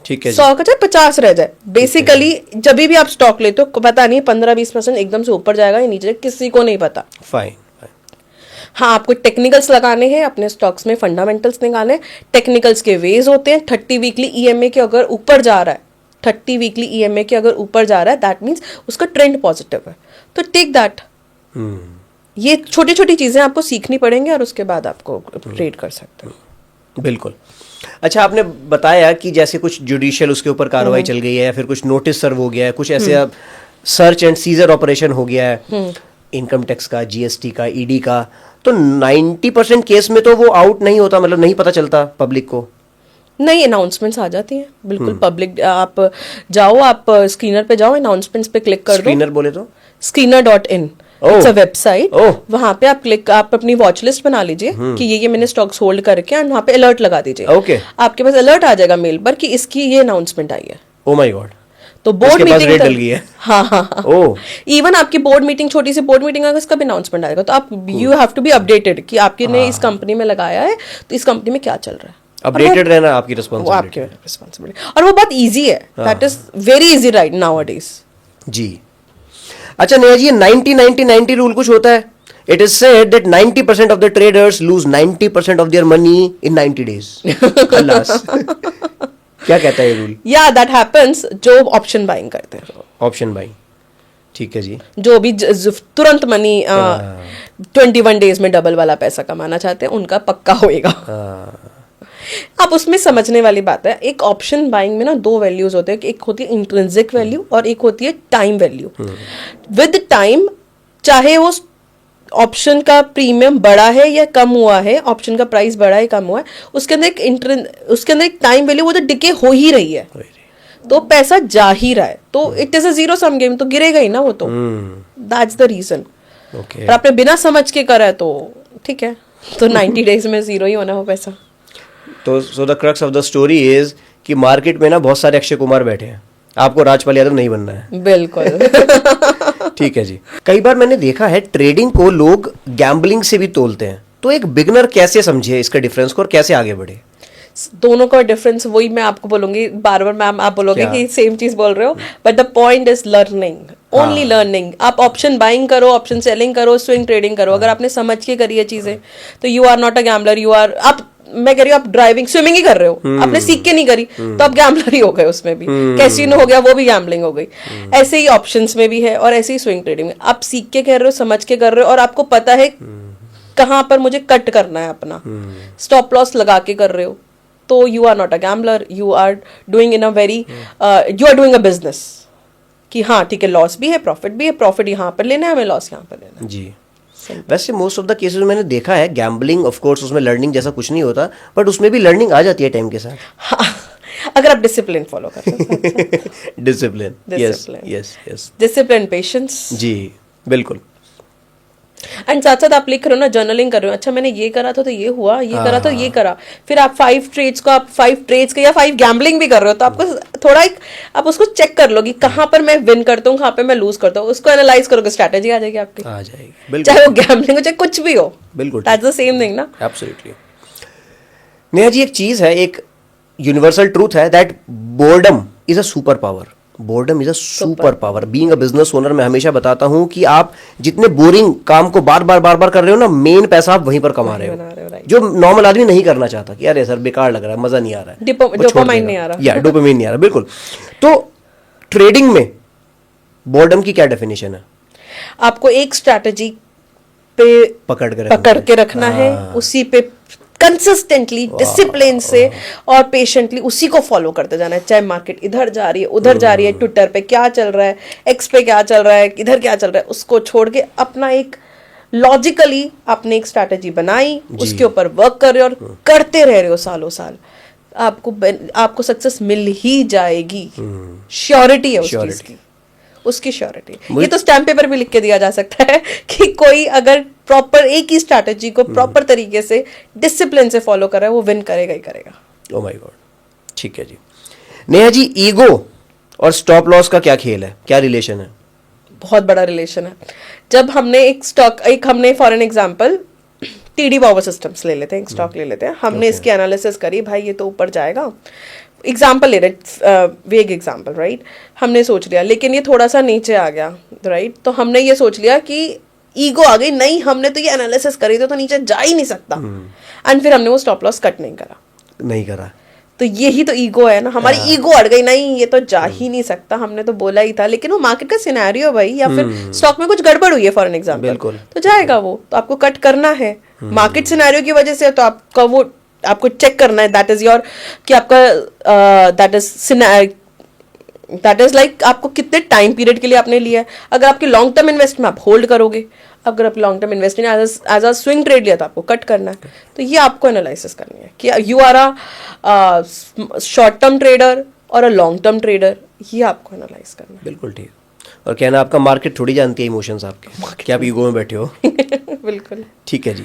ठीक है, 100 का चाहे 50 रह जाए। बेसिकली जब भी आप स्टॉक लेते हो, पता नहीं 15-20% एकदम से ऊपर जाएगा या नीचे, किसी को नहीं पता। फाइन। हाँ, आपको टेक्निकल्स लगाने हैं अपने स्टॉक्स में, फंडामेंटल्स निकाले। टेक्निकल्स के वेज होते हैं। 30 वीकली EMA के अगर ऊपर जा रहा है, 30 वीकली EMA के अगर ऊपर जा रहा है, दैट मीन्स उसका ट्रेंड पॉजिटिव है, तो टेक दैट। ये छोटी छोटी चीजें आपको सीखनी पड़ेंगी और उसके बाद आपको ट्रेड कर सकते हैं। बिल्कुल। अच्छा, आपने बताया कि जैसे कुछ जुडिशियल उसके ऊपर कार्रवाई चल गई है, या फिर कुछ नोटिस सर्व हो गया है, कुछ ऐसे सर्च एंड सीजर ऑपरेशन हो गया है, इनकम टैक्स का, GST का, ED का, तो 90% केस में तो वो आउट नहीं होता, मतलब नहीं पता चलता पब्लिक को। नहीं, अनाउंसमेंट्स आ जाती हैं बिल्कुल पब्लिक। आप जाओ, आप स्क्रीनर पे जाओ, अनाउंसमेंट्स पे क्लिक कर दो। स्क्रीनर बोले तो screener.in, इट्स अ वेबसाइट। वहां पे आप अपनी वॉच लिस्ट बना लीजिए कि ये मैंने स्टॉक्स होल्ड करके, और वहां पे अलर्ट लगा दीजिए। ओके। आपके पास अलर्ट आ जाएगा मेल पर कि इसकी ये अनाउंसमेंट आई है। Oh my God. तो बोर्ड मीटिंग डल गई है। हाँ। ओह। इवन आपकी बोर्ड मीटिंग, छोटी सी बोर्ड मीटिंग अगर इसका भी अनाउंसमेंट आएगा, तो आप you have to be updated कि आपके ने इस कंपनी में लगाया है, तो इस कंपनी में क्या चल रहा है। अपडेटेड रहना आपकी रिस्पांसिबिलिटी। और वो बहुत इजी है, that is very easy right nowadays. जी। अच्छा नेहा जी, 90-90-90 रूल कुछ होता है। It is said that 90% of the traders lose 90% of their money in 90 days. क्या कहता है ये रूल? या दैट हैपेंस जो ऑप्शन बाइंग करते हैं। ऑप्शन बाइंग, ठीक है जी। जो भी तुरंत मनी 21 डेज में डबल वाला पैसा कमाना चाहते हैं, उनका पक्का होएगा। अब उसमें समझने वाली बात है, एक ऑप्शन बाइंग में ना 2 वैल्यूज होते हैं, एक होती है इंट्रिंसिक वैल्यू और एक होती है टाइम वैल्यू। विद टाइम, चाहे वो ऑप्शन का प्रीमियम बढ़ा है या कम हुआ है, ऑप्शन का प्राइस बढ़ा है कम हुआ है, उसके अंदर एक टाइम वैल्यू, वो तो डिके हो ही रही है, तो पैसा जा ही रहा है, तो it is a zero sum game, तो गिरेगा ही ना वो, तो दैट्स द रीजन। और आपने बिना समझ के करा है तो ठीक है, तो 90 डेज में जीरो ही होना वो पैसा। तो so the crux of the story is कि मार्केट में ना बहुत सारे अक्षय कुमार बैठे हैं, आपको राजपाल यादव नहीं बनना है। बिल्कुल। ठीक है जी। कई बार मैंने देखा है ट्रेडिंग को लोग गैम्बलिंग से भी तोलते हैं, तो एक बिगनर कैसे समझे इसका डिफरेंस को और कैसे आगे बढ़े? दोनों का डिफरेंस वही मैं आपको बोलूंगी, बार बार मैम आप बोलोगे कि सेम चीज बोल रहे हो, but the point is learning. Only learning. आप ऑप्शन बाइंग करो, ऑप्शन सेलिंग करो, स्विंग ट्रेडिंग करो, अगर आपने समझ के करी है चीजें तो you are not a gambler. You are, आप, मैं कह रही हूँ आप ड्राइविंग स्विमिंग ही कर रहे हो, आपने सीख के नहीं करी तो आप गैम्बलर ही हो गए उसमें भी। कैसीनो हो गया, वो भी गैम्बलिंग हो गई। ऐसे ही ऑप्शंस में भी है और ऐसे ही स्विंग ट्रेडिंग में आप सीख के कर रहे हो, समझ के कर रहे हो और आपको पता है कहाँ पर मुझे कट करना है अपना, स्टॉप लॉस लगा के कर रहे हो, तो you are not a gambler, you are doing in a very, you are doing a business कि हाँ ठीक है, लॉस भी है, प्रॉफिट भी है, प्रॉफिट यहाँ पर लेना है हमें, लॉस यहाँ पर लेना है। जी। वैसे मोस्ट ऑफ द केसेस में मैंने देखा है गैम्बलिंग, ऑफ कोर्स उसमें लर्निंग जैसा कुछ नहीं होता, बट उसमें भी लर्निंग आ जाती है टाइम के साथ। हाँ, अगर आप डिसिप्लिन फॉलो करते हो। Discipline, yes yes yes, discipline, patience. जी बिल्कुल। एंड साथ साथ आप लिख रहे हो ना, जर्नलिंग कर रहे हो, अच्छा मैंने ये करा था तो ये हुआ, ये करा तो ये करा, फिर आप 5 ट्रेड्स को, आप 5 ट्रेड्स के या 5 गैम्बलिंग भी कर रहे हो तो आपको थोड़ा एक, आप उसको चेक कर लो कि कहाँ पर मैं विन करता हूँ, कहाँ पे मैं लूज करता हूँ, उसको एनालाइज करोगे, स्ट्रैटेजी आ जाएगी आपकी, आ जाएगी बिल्कुल, चाहे वो गैम्बलिंग हो चाहे कुछ भी हो, बिल्कुल दैट्स द सेम थिंग ना। एब्सोल्युटली। नेहा जी, एक चीज है, एक यूनिवर्सल ट्रूथ है that boredom is a super power. Boredom is a super power. Being a business owner मैं हमेशा बताता हूं कि आप जितने बोरिंग काम को बार बार कर रहे हो ना, मेन पैसा आप वहीं पर कमा रहे हो, right. जो नॉर्मल आदमी नहीं करना चाहता कि अरे सर बेकार लग रहा है, मजा नहीं आ रहा है, डोपामाइन नहीं आ रहा, या डोपामाइन नहीं आ रहा, बिल्कुल। तो ट्रेडिंग में बोर्डम की क्या डेफिनेशन है? आपको एक स्ट्रैटेजी पे पकड़ के रखना है, उसी पे कंसिस्टेंटली, डिसिप्लिन से और पेशेंटली उसी को फॉलो करते जाना है, चाहे मार्केट इधर जा रही है, उधर जा रही है, ट्विटर पे क्या चल रहा है, एक्स पे क्या चल रहा है, इधर क्या चल रहा है, उसको छोड़ के अपना एक लॉजिकली आपने एक स्ट्रैटेजी बनाई, उसके ऊपर वर्क कर रहे हो और करते रह रहे हो सालों साल, आपको सक्सेस मिल ही जाएगी। श्योरिटी है उस चीज की, उसकी श्योरिटी। ये तो स्टैम्प पेपर भी लिख के दिया जा सकता है कि कोई अगर प्रॉपर एक ही स्ट्रैटेजी को प्रॉपर तरीके से डिसिप्लिन से फॉलो कर रहा है, वो विन करेगा ही करेगा। ओह माय गॉड, ठीक है जी। नेहा जी, ईगो और स्टॉप लॉस का क्या खेल है, क्या रिलेशन है? बहुत बड़ा रिलेशन है। जब हमने हमने for an example TD power systems ले लेते हैं, एक स्टॉक ले लेते हैं, हमने इसकी एनालिसिस करी, भाई ये तो ऊपर जाएगा, एग्जाम्पल ले रहे, वेग एग्जाम्पल, राइट, हमने सोच लिया, लेकिन ये थोड़ा सा नीचे आ गया, राइट, तो हमने ये सोच लिया कि ईगो आ गई, नहीं हमने तो ये एनालिसिस करी तो नीचे जा ही नहीं सकता, एंड फिर हमने वो स्टॉप लॉस कट नहीं करा, तो यही तो ईगो है ना, हमारी ईगो अड़ गई, नहीं ये तो जा ही नहीं सकता, हमने तो बोला ही था, लेकिन वो मार्केट का सिनेरियो भाई, या फिर स्टॉक में कुछ गड़बड़ हुई है फॉर एन एग्जाम्पल, तो जाएगा वो, तो आपको कट करना है मार्केट सिनेरियो की वजह से, तो आपका वो आपको चेक करना है, दैट इज योर, कि आपका दैट इज लाइक आपको कितने टाइम पीरियड के लिए आपने लिया है। अगर आपकी लॉन्ग टर्म इन्वेस्टमेंट आप होल्ड करोगे, अगर आप long term investment as a swing trade लिया तो आपको कट करना है। तो ये आपको एनालिसिस करनी है कि you are a short term trader और अ लॉन्ग टर्म ट्रेडर, ये आपको एनालाइज करना है। बिल्कुल ठीक। और कहना आपका मार्केट थोड़ी जानती है इमोशंस आपके, क्या आप ईगो में बैठे हो। बिल्कुल ठीक है जी।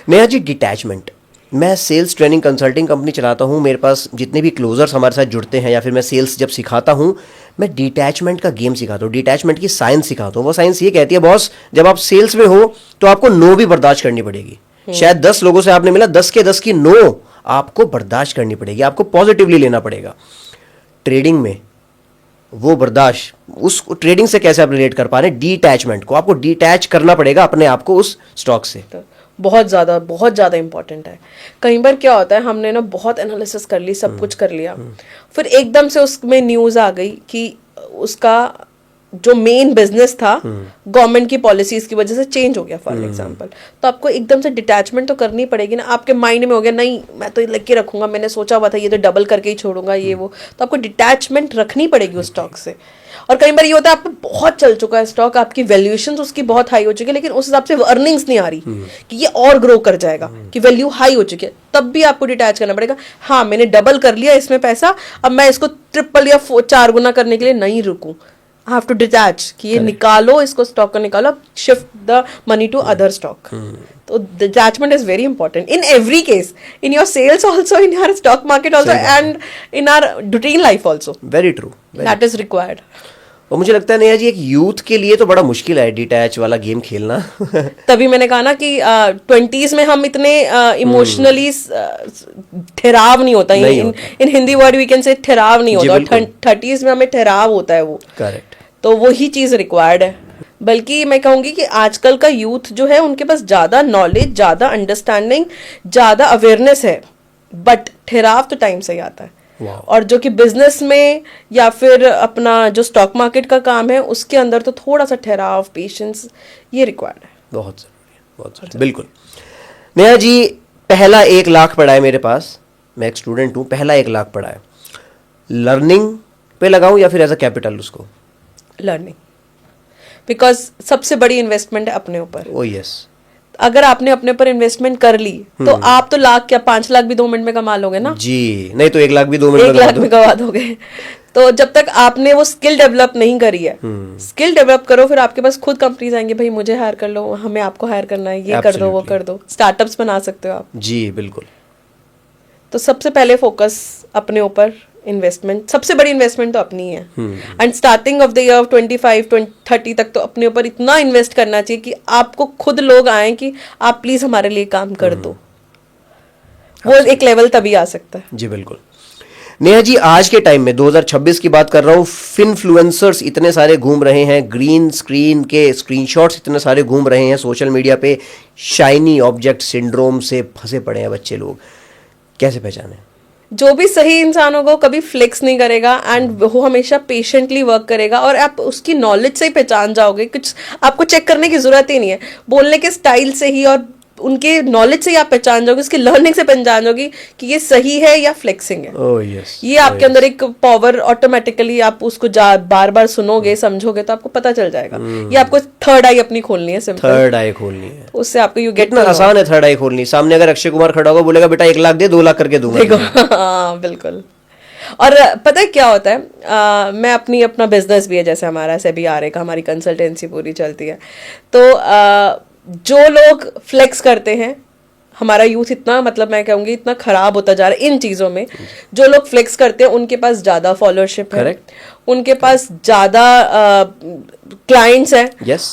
नेहा जी, डिटैचमेंट, मैं सेल्स ट्रेनिंग कंसल्टिंग कंपनी चलाता हूँ, मेरे पास जितने भी क्लोजर्स हमारे साथ जुड़ते हैं या फिर मैं सेल्स जब सिखाता हूँ, मैं डिटैचमेंट का गेम सिखाता हूँ, डिटैचमेंट की साइंस सिखाता हूँ। वो साइंस ये कहती है बॉस, जब आप सेल्स में हो तो आपको नो भी बर्दाश्त करनी पड़ेगी। शायद 10 लोगों से आपने मिला, 10 के 10 की नो आपको बर्दाश्त करनी पड़ेगी, आपको पॉजिटिवली लेना पड़ेगा। ट्रेडिंग में वो बर्दाश्त, उस ट्रेडिंग से कैसे आप रिलेट कर पा रहे हैं डिटैचमेंट को, आपको डिटैच करना पड़ेगा अपने आप को उस स्टॉक से। बहुत ज़्यादा इंपॉर्टेंट है। कई बार क्या होता है, हमने ना बहुत एनालिसिस कर ली, सब कुछ कर लिया, फिर एकदम से उसमें न्यूज़ आ गई कि उसका जो मेन बिजनेस था गवर्नमेंट की पॉलिसीज की वजह से चेंज हो गया फॉर एग्जांपल, तो आपको एकदम से डिटैचमेंट तो करनी पड़ेगी ना। आपके माइंड में हो गया नहीं मैं तो लग के रखूंगा, मैंने सोचा हुआ था ये तो डबल करके ही छोड़ूंगा ये वो, तो आपको डिटैचमेंट रखनी पड़ेगी उस स्टॉक से। और कई बार ये होता है आपको बहुत चल चुका है स्टॉक, आपकी वैल्यूएशन उसकी बहुत हाई हो चुकी है, लेकिन उस हिसाब से अर्निंग्स नहीं आ रही कि ये और ग्रो कर जाएगा, कि वैल्यू हाई हो चुकी है, तब भी आपको डिटैच करना पड़ेगा। हाँ मैंने डबल कर लिया इसमें पैसा, अब मैं इसको ट्रिपल या 4 गुना करने के लिए नहीं रुकूं, I have to detach कि ये निकालो, इसको स्टॉक को निकालो, shift the money to other stock. तो detachment is very important in every case, in your sales also, in your stock market also, and in our routine life also. Very true. That is required. और मुझे लगता है नेहा जी, एक youth के लिए तो बड़ा मुश्किल है डिटैच वाला गेम खेलना। तभी मैंने कहा ना कि 20s में हम इतने इमोशनली ठहराव नहीं होता, in Hindi word we can say ठहराव नहीं होता, और 30s में हमें ठहराव होता है वो। करेक्ट। तो वही चीज रिक्वायर्ड है। बल्कि मैं कहूंगी कि आजकल का यूथ जो है उनके पास ज्यादा नॉलेज, ज्यादा अंडरस्टैंडिंग, ज्यादा अवेयरनेस है, बट ठहराव तो टाइम से ही आता है। और जो कि बिजनेस में या फिर अपना जो स्टॉक मार्केट का काम है उसके अंदर तो थोड़ा सा ठहराव, पेशेंस ये रिक्वायर्ड है। बहुत जरूरी है, बहुत जरूरी, बिल्कुल। नेहा जी, पहला 1 लाख पड़ा है मेरे पास, मैं एक स्टूडेंट हूँ, पहला 1 लाख पड़ा है, लर्निंग पे लगाऊं या फिर एज अ कैपिटल उसको? लर्निंग, बिकॉज सबसे बड़ी इन्वेस्टमेंट है अपने ऊपर। ओ यस। अगर आपने अपने ऊपर इन्वेस्टमेंट कर ली तो आप तो लाख क्या 5 लाख भी 2 मिनट में कमा लोगे ना जी, नहीं तो 1 लाख भी 2 मिनट में 1 लाख में गवा दोगे। तो जब तक आपने वो स्किल डेवलप नहीं करी है, स्किल डेवलप करो, फिर आपके पास खुद कंपनीज आएंगे, भाई मुझे हायर कर लो, हमें आपको हायर करना है, ये कर दो, वो कर दो, स्टार्टअप्स बना सकते हो आप। जी बिल्कुल। तो सबसे पहले फोकस अपने ऊपर, इन्वेस्टमेंट, सबसे बड़ी इन्वेस्टमेंट तो अपनी है। And starting of the year 25-30 तक तो अपने ऊपर इतना इन्वेस्ट करना चाहिए कि आपको खुद लोग आए कि आप प्लीज हमारे लिए काम कर दो। वो एक लेवल तभी आ सकता है। जी बिल्कुल। नेहा जी, आज के टाइम में 2026 की बात कर रहा हूँ, फिनफ्लुएंसर्स इतने सारे घूम रहे हैं, ग्रीन स्क्रीन के स्क्रीनशॉट्स इतने सारे घूम रहे हैं सोशल मीडिया पे, शाइनी ऑब्जेक्ट सिंड्रोम से फंसे पड़े हैं बच्चे लोग, कैसे पहचाने? जो भी सही इंसान होगा वो कभी फ्लेक्स नहीं करेगा एंड वो हमेशा पेशेंटली वर्क करेगा, और आप उसकी नॉलेज से ही पहचान जाओगे, कुछ आपको चेक करने की जरूरत ही नहीं है, बोलने के स्टाइल से ही और उनके नॉलेज से ही आप पहचान जाओगे, उसकी लर्निंग से पहचान जाओगे कि ये सही है या फ्लेक्सिंग है। yes, ये आपके अंदर एक पावर ऑटोमेटिकली, आप उसको बार बार सुनोगे, समझोगे तो आपको पता चल जाएगा। ये आपको थर्ड आई अपनी खोलनी है, सिंपल थर्ड आई खोलनी है, उससे आपको यू गेट। कितना आसान है थर्ड आई खोलनी। सामने अगर अक्षय कुमार खड़ा होगा, बोलेगा बेटा 1 लाख दे, 2 लाख करके दूंगा। देखो हाँ बिल्कुल। और पता है क्या होता है, मैं अपना बिजनेस भी है, जैसे हमारा SEBI का हमारी कंसल्टेंसी पूरी चलती है, तो जो लोग फ्लेक्स करते हैं, हमारा यूथ इतना, मतलब मैं कहूंगी इतना खराब होता जा रहा है इन चीजों में, जो लोग फ्लेक्स करते हैं उनके पास ज्यादा फॉलोअरशिप है, उनके पास ज्यादा क्लाइंट्स हैं,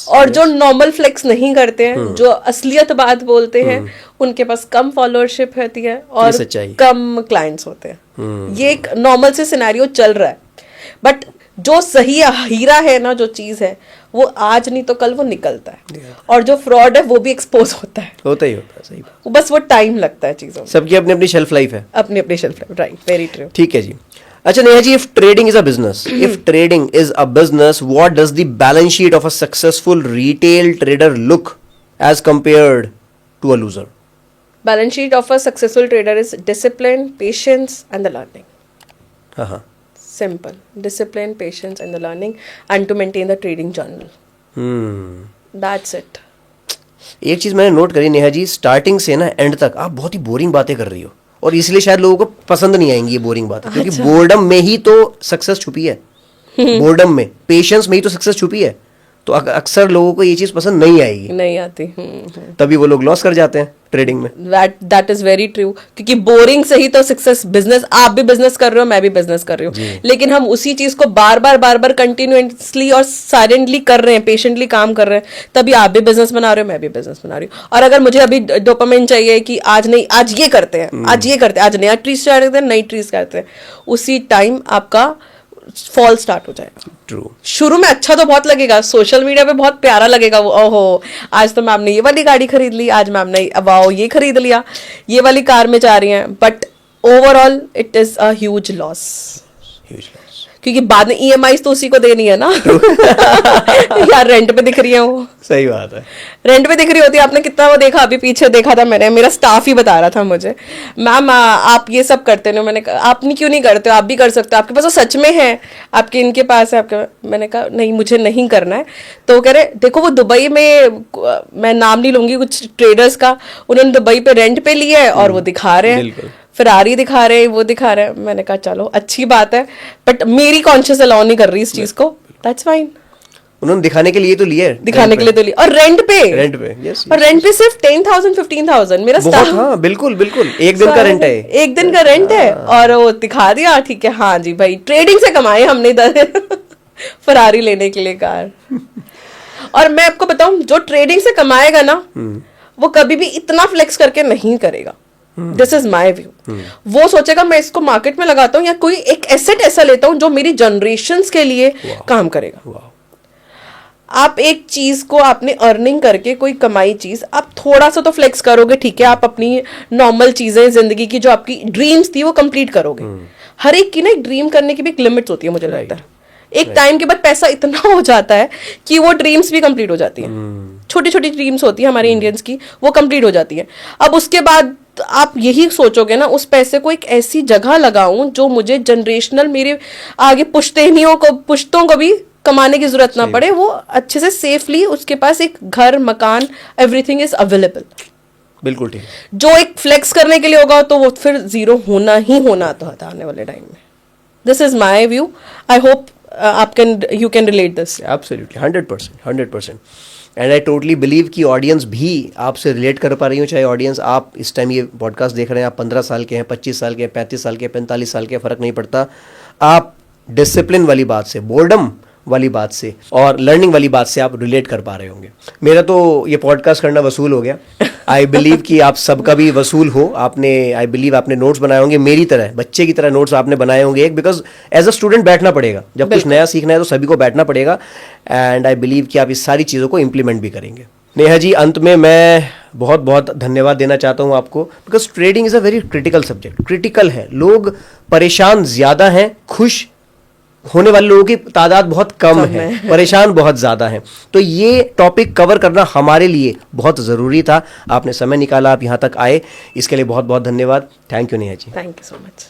और जो नॉर्मल फ्लेक्स नहीं करते हैं, जो असलियत बात बोलते हैं, उनके पास कम फॉलोअरशिप होती है और कम क्लाइंट्स होते हैं। ये एक नॉर्मल से सिनेरियो चल रहा है, बट जो सही हीरा है ना, जो चीज है वो आज नहीं तो कल वो निकलता है, और जो फ्रॉड है वो भी एक्सपोज होता है, होता ही होता है। सही बात। बस वो टाइम लगता है चीजों में, सबकी अपनी अपनी शेल्फ लाइफ है, अपनी अपनी shelf life, right, very true. ठीक है जी। अच्छा Neha ji, if trading is a business, what does the balance sheet of a successful retail trader look as compared to a loser? Balance sheet of a successful trader is discipline, patience and the learning. हाँ, Simple. Discipline, patience and the learning, and to maintain the trading journal. That's it. एक चीज मैंने note करी Neha ji, starting से ना and तक आप बहुत ही बोरिंग बातें कर रही हो, और इसलिए शायद लोगों को पसंद नहीं आएंगी ये बोरिंग बातें, क्योंकि बोर्डम में ही तो सक्सेस छुपी है। बोर्डम में, पेशेंस में ही तो सक्सेस छुपी है। तो अक्सर लोगों को ये चीज पसंद नहीं आएगी, नहीं आती। तभी वो लोग लॉस कर जाते हैं ट्रेडिंग में। दैट इज वेरी ट्रू, क्योंकि बोरिंग से ही तो सक्सेस, बिजनेस, आप भी बिजनेस कर रहे हो, मैं भी बिजनेस कर रही हूँ, लेकिन हम उसी चीज को बार बार कंटिन्यूअसली और साइलेंटली कर रहे हैं, पेशेंटली काम कर रहे हैं, तभी आप भी बिजनेस बना रहे हो, मैं भी बिजनेस बना रही हूँ। और अगर मुझे अभी डोपामिन चाहिए कि आज नहीं, आज ये करते हैं, आज ये करते हैं, आज नया ट्री स्टार्ट करते हैं, नई ट्रीज करते हैं, उसी टाइम आपका फॉल स्टार्ट हो जाएगा। ट्रू। शुरू में अच्छा तो बहुत लगेगा, सोशल मीडिया पे बहुत प्यारा लगेगा वो, ओहो आज तो मैम ने ये वाली गाड़ी खरीद ली, आज मैम ने वाओ ये खरीद लिया, ये वाली कार में जा रही हैं, but overall it is a huge loss, क्योंकि बाद में EMIs तो उसी को देनी है ना। यार रेंट पे दिख रही है वो, सही बात है, रेंट पे दिख रही होती है। आपने कितना वो देखा, अभी पीछे देखा था मैंने, मेरा स्टाफ ही बता रहा था मुझे, मैम आप ये सब करते हो। मैंने कहा आप क्यों नहीं करते हो, आप भी कर सकते हो, आपके पास तो सच में है, आपके इनके पास है आपके। मैंने कहा नहीं मुझे नहीं करना है। तो कह रहे देखो वो दुबई में, मैं नाम नहीं लूंगी, कुछ ट्रेडर्स का, उन्होंने दुबई पे रेंट पे लिया है और वो दिखा रहे हैं, फरारी दिखा रहे हैं, वो दिखा रहे हैं। मैंने कहा चलो अच्छी बात है, बट मेरी कॉन्शियस अलाउ नहीं कर रही इस चीज को, दैट्स फाइन। उन्होंने दिखाने के लिए तो लिया है, दिखाने के लिए तो लिया, और रेंट पे yes, और रेंट पे सिर्फ 10,000-15,000 मेरा स्टाफ। हाँ बिल्कुल बिल्कुल, एक दिन का रेंट है, एक दिन का रेंट है, और वो दिखा दिया, ठीक है हाँ जी भाई ट्रेडिंग से कमाए हमने फरारी लेने के लिए कार। और मैं आपको बताऊं, जो ट्रेडिंग से कमाएगा ना वो कभी भी इतना फ्लेक्स करके नहीं करेगा। This is my view. वो सोचेगा मैं इसको मार्केट में लगाता हूँ, या कोई एक एसेट ऐसा लेता हूँ जो मेरी जनरेशंस के लिए काम करेगा। आप एक चीज को आपने अर्निंग करके कोई कमाई चीज आप थोड़ा सा तो फ्लेक्स करोगे, ठीक है, आप अपनी नॉर्मल चीजें जिंदगी की जो आपकी ड्रीम्स थी वो कंप्लीट करोगे। हर एक की ना एक ड्रीम करने की भी एक लिमिट्स होती है, मुझे लगता है। एक टाइम के बाद पैसा इतना हो जाता है कि वो ड्रीम्स भी कंप्लीट हो जाती हैं। छोटी छोटी ड्रीम्स होती है हमारे इंडियंस की, वो कंप्लीट हो जाती है। अब उसके बाद आप यही सोचोगे ना, उस पैसे को एक ऐसी जगह लगाऊं जो मुझे जनरेशनल मेरे आगे पुश्तों को भी कमाने की जरूरत ना पड़े, वो अच्छे से सेफली उसके पास एक घर, मकान, एवरीथिंग इज अवेलेबल। बिल्कुल ठीक। जो एक फ्लेक्स करने के लिए होगा तो वो फिर जीरो होना ही होना था आने वाले टाइम में। This is my view. I hope you can relate this. Absolutely, 100%, 100%. And I totally believe कि ऑडियंस भी आपसे रिलेट कर पा रही हो। चाहे ऑडियंस आप इस टाइम ये पॉडकास्ट देख रहे हैं, आप 15 साल के हैं, 25 साल के हैं, 35 साल के, 45 साल के, फ़र्क नहीं पड़ता। आप डिसिप्लिन वाली बात से, बोर्डम वाली बात से और लर्निंग वाली बात से आप रिलेट कर पा रहे होंगे। मेरा तो ये पॉडकास्ट करना वसूल हो गया। आई बिलीव कि आप सबका भी वसूल हो। आपने, आई बिलीव आपने नोट्स बनाए होंगे मेरी तरह, बच्चे की तरह नोट्स आपने बनाए होंगे, एक बिकॉज एज अ स्टूडेंट बैठना पड़ेगा। जब कुछ नया सीखना है तो सभी को बैठना पड़ेगा। एंड आई बिलीव कि आप इस सारी चीज़ों को इम्प्लीमेंट भी करेंगे। नेहा जी, अंत में मैं बहुत बहुत धन्यवाद देना चाहता हूँ आपको, because trading is a very critical subject. Critical है, लोग परेशान ज़्यादा हैं, खुश होने वाले लोगों की तादाद बहुत कम है, परेशान बहुत ज़्यादा हैं। तो ये टॉपिक कवर करना हमारे लिए बहुत ज़रूरी था। आपने समय निकाला, आप यहाँ तक आए, इसके लिए बहुत बहुत धन्यवाद। Thank you Neha ji. Thank you so much.